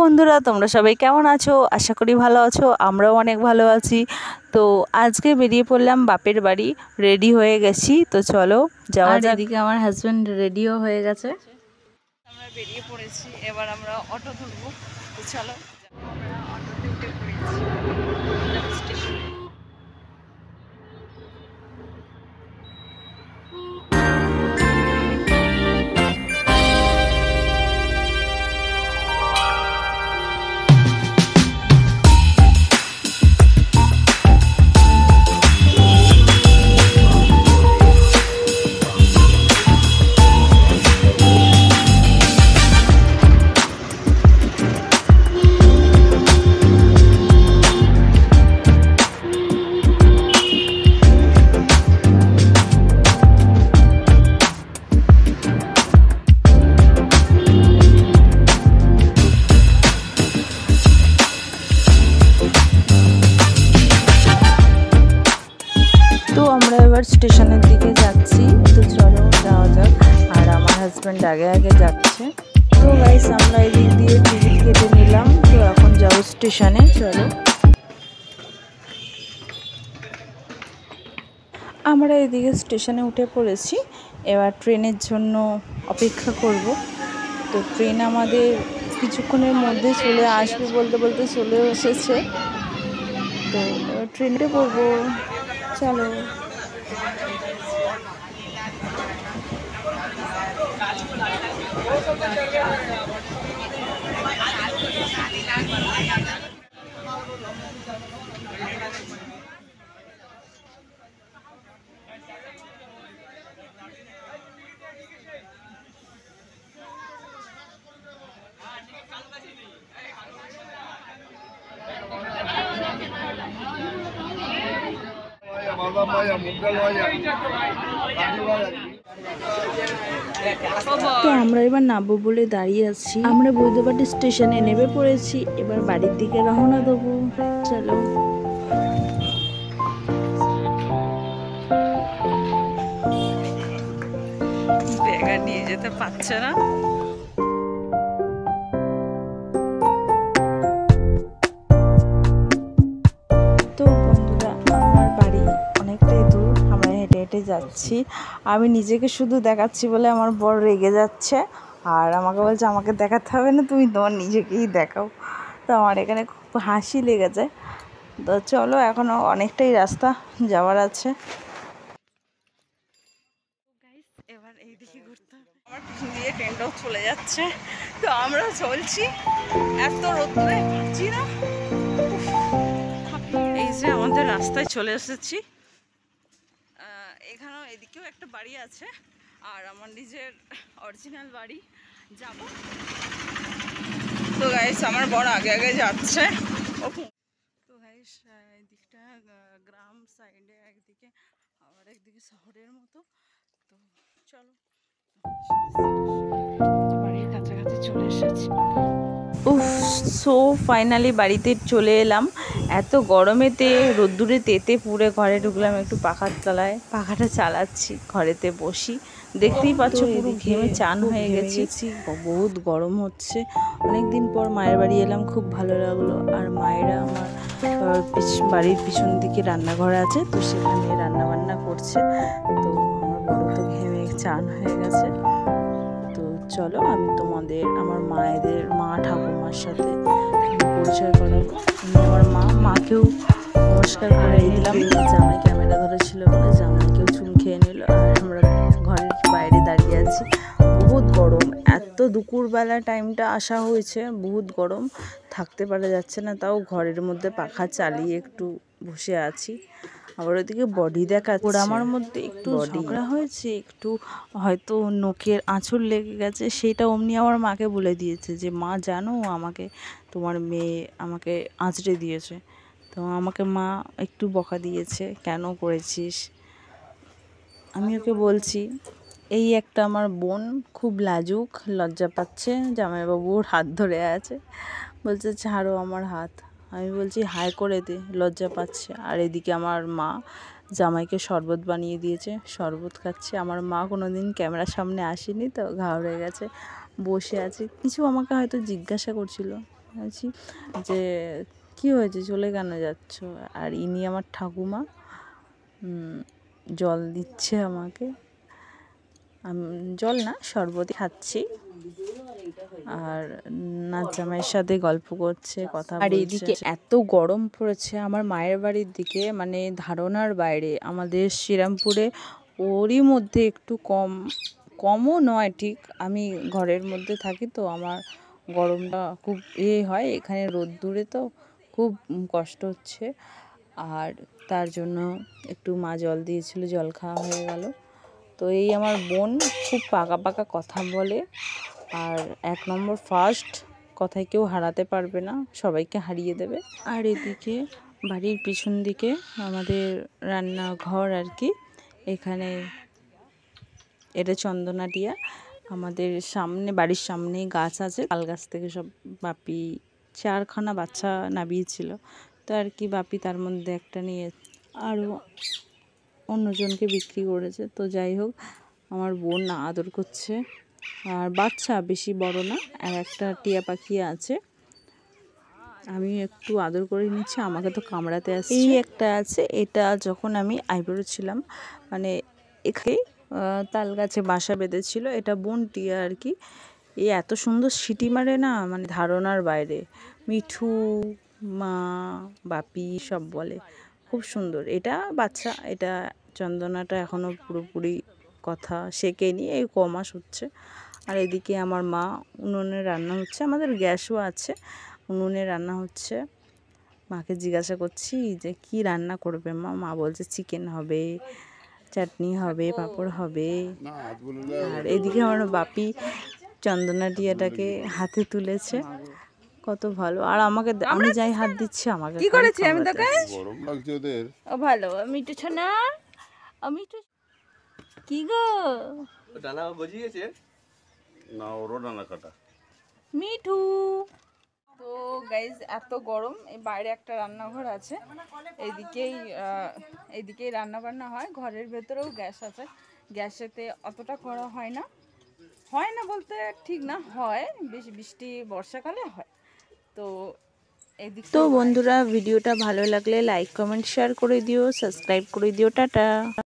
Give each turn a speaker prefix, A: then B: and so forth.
A: বন্ধুরা, তোমরা সবাই কেমন আছো? আশা করি ভালো আছো। আমরাও অনেক ভালো আছি। তো আজকে বেরিয়ে পড়লাম বাপের বাড়ি, রেডি হয়ে গেছি। তো চলো যাওয়া যাক। এদিকে আমার হাজব্যান্ড রেডিও হয়ে গেছে। আমরা বেরিয়ে পড়েছি, এবার আমরা অটো ধরবো। তো চলো আমরা অটোতে উঠে পড়েছি স্টেশনে। তো আমরা এবার স্টেশনের দিকে যাচ্ছি। তো চলো যাওয়া যাক। আর আমার হাজব্যান্ড আগে আগে যাচ্ছে। তো গাইস, আমরা এদিক দিয়ে টিকিট কেটে নিলাম। তো এখন যাবো স্টেশনে। চলো, আমরা এদিকে স্টেশনে উঠে পড়েছি। এবার ট্রেনের জন্য অপেক্ষা করব। তো ট্রেন আমাদের কিছুক্ষণের মধ্যে চলে আসবে বলতে বলতে চলে এসেছে। তো এবার ট্রেনে পড়বো। চলো। তো আমরা এবার নামবো বলে দাঁড়িয়ে আছি। আমরা বৈদ্যবাটি স্টেশনে নেমে পড়েছি। এবার বাড়ির দিকে রওনা দেবো। চলো। ব্যাগ নিয়ে যেতে পারছে না। তো বন্ধুরা, আমার বাড়ি অনেকটাই দূর। আমরা হেঁটে হেঁটে যাচ্ছি। আমি নিজেকে শুধু দেখাচ্ছি বলে আমার বর রেগে যাচ্ছে। আর আমাকে বলছে আমাকে দেখাতে হবে না, তুমি তোমার নিজেকেই দেখাও। তো আমার এখানে খুব হাসি লেগেছে। তো চলো, এখনও অনেকটাই রাস্তা যাওয়ার আছে। এবার এইদিকে ঘুরতে হবে। আমার পিছন দিয়ে ট্রেনটাও চলে যাচ্ছে। তো আমরা চলছি। এত রোদ্দুরে পাচ্ছি না। এই যে আমাদের রাস্তায় চলে এসেছি। এখানেও এদিকেও একটা বাড়ি আছে। আর আমার নিজের অরিজিনাল বাড়ি যাব। তো গাইস, আমার বড় আগে আগে যাচ্ছে। তো গাইস, এদিকটা গ্রাম সাইডে একদিকে, আবার একদিকে শহরের মতো। তো চলো, বাড়ির কাছাকাছি চলে এসেছি। উফ, সো ফাইনালি বাড়িতে চলে এলাম। এত গরমেতে রোদ্দুরে তেতে পুরে ঘরে ঢুকলাম। একটু পাখার তলায় পাখাটা চালাচ্ছি, ঘরেতে বসি। দেখতেই পাচ্ছ পুরো ঘেমে চান হয়ে গেছি। বহুত গরম হচ্ছে। অনেকদিন পর মায়ের বাড়ি এলাম, খুব ভালো লাগলো। আর মায়েরা আমার বাড়ির পিছন দিকে রান্নাঘর আছে, তো সেখানে রান্না বান্না করছে। তো আমার বড় তো ঘেমে চান হয়ে গেছে। তো চলো, আমি তোমাদের আমার মা ঠাকুমার সাথে পরিচয় করাবো। আমার মাকেও নমস্কার করে দিলাম। জামাই ক্যামেরা ধরেছিল বলে জামাইকেও চুম খেয়ে নিল। আর আমরা ঘরের বাইরে দাঁড়িয়ে আছি। বহুত গরম। এত দুপুরবেলা টাইমটা আসা হয়েছে, বহুত গরম, থাকতে পারা যাচ্ছে না। তাও ঘরের মধ্যে পাখা চালিয়ে একটু বসে আছি। আবার ওদিকে বডি দেখাচ্ছে। ওর আমার মধ্যে একটু ঝগড়া হয়েছে, একটু হয়তো নখের আঁচড় লেগে গেছে। সেটা অমনি আমার মাকে বলে দিয়েছে যে মা জানো, আমাকে তোমার মেয়ে আমাকে আঁচড়ে দিয়েছে। তো আমাকে মা একটু বকা দিয়েছে, কেন করেছিস। আমি ওকে বলছি, এই একটা আমার বোন খুব লাজুক, লজ্জা পাচ্ছে, জামাইবাবুর হাত ধরে আছে, বলছে ছাড়ো আমার হাত। আমি বলছি হাই করে দে, লজ্জা পাচ্ছে। আর এদিকে আমার মা জামাইকে শরবত বানিয়ে দিয়েছে, শরবত খাচ্ছে। আমার মা কোনো দিন ক্যামেরার সামনে আসেনি, তো ঘাবড়ে গেছে, বসে আছে। কিছু আমাকে হয়তো জিজ্ঞাসা করছিল, আছি যে কি হয়েছে, চলে কেন যাচ্ছ? আর ইনি আমার ঠাকুমা, জল দিচ্ছে আমাকে। জল না, শরবতই খাচ্ছি। আর নাচ জামাইয়ের সাথে গল্প করছে, কথা বলছে। আর এদিকে এত গরম পড়েছে আমার মায়ের বাড়ির দিকে, মানে ধারণার বাইরে। আমাদের শ্রীরামপুরে ওরই মধ্যে একটু কমও নয় ঠিক। আমি ঘরের মধ্যে থাকি তো আমার গরমটা খুব হয়, এখানে রোদ্দুরে তো খুব কষ্ট হচ্ছে। আর তার জন্য একটু মা জল দিয়েছিল, জল খাওয়া হয়ে গেল। তো এই আমার বোন খুব পাকা পাকা কথা বলে, আর 1 নম্বর ফার্স্ট, কথায় কেউ হারাতে পারবে না, সবাইকে হারিয়ে দেবে। আর এদিকে বাড়ির পিছন দিকে আমাদের রান্নাঘর আর কি, এখানে এটা চন্দনাটিয়া। আমাদের সামনে, বাড়ির সামনেই গাছ আছে, তাল গাছ থেকে সব বাপি 4খানা বাচ্চা নাবিয়েছিল, তো আর কি বাপি তার মধ্যে একটা নিয়ে আরও অন্যজনকে বিক্রি করেছে। তো যাই হোক, আমার বোন আদর করছে, আর বাচ্চা বেশি বড় না, আর একটা টিয়া পাখি আছে, আমি একটু আদর করে নিচ্ছি, আমাকে তো কামড়াতে আসছে। এই একটা আছে, এটা যখন আমি আইবুড়ো ছিলাম, মানে এখানে তাল গাছে বাসা বেঁধেছিল, এটা বোন টিয়া আর কি। এই এত সুন্দর সিটি মারে না, মানে ধারণার বাইরে। মিঠু, মা, বাপি সব বলে, খুব সুন্দর। এটা বাচ্চা, এটা চন্দনাটা এখনও পুরোপুরি কথা শেখেনি, এই কমাস হচ্ছে। আর এদিকে আমার মা উনুনে রান্না হচ্ছে, আমাদের গ্যাসও আছে, উনুনে রান্না হচ্ছে। মাকে জিজ্ঞাসা করছি যে কি রান্না করবে মা, মা বলছে চিকেন হবে, চাটনি হবে, পাঁপড় হবে। আর এদিকে আমার বাপি চন্দনা টিয়াটাকে হাতে তুলেছে, কত ভালো। আর আমাকে, আমি যাই হাত দিচ্ছি আমাকে কি করেছি আমি তোকে, গরম লাগছে ওদের। ও ভালো, আমি তো ছানা, আমি তো কি গো ডানা গজিয়েছে না, ওরও ডানা কাটা। মিঠু তো গাইজ এত গরম, এই বাইরে একটা রান্নাঘর আছে, এইদিকেই রান্না বান্না হয়, ঘরের ভেতরেও গ্যাস আছে। গ্যাসেতে অতটা করা হয় না বলতে ঠিক না, হয় বেশি বৃষ্টি বর্ষাকালে হয়। তো এদিক তো বন্ধুরা, ভিডিওটা ভালো লাগলে লাইক কমেন্ট শেয়ার করে দিও, সাবস্ক্রাইব করে দিও, টাটা।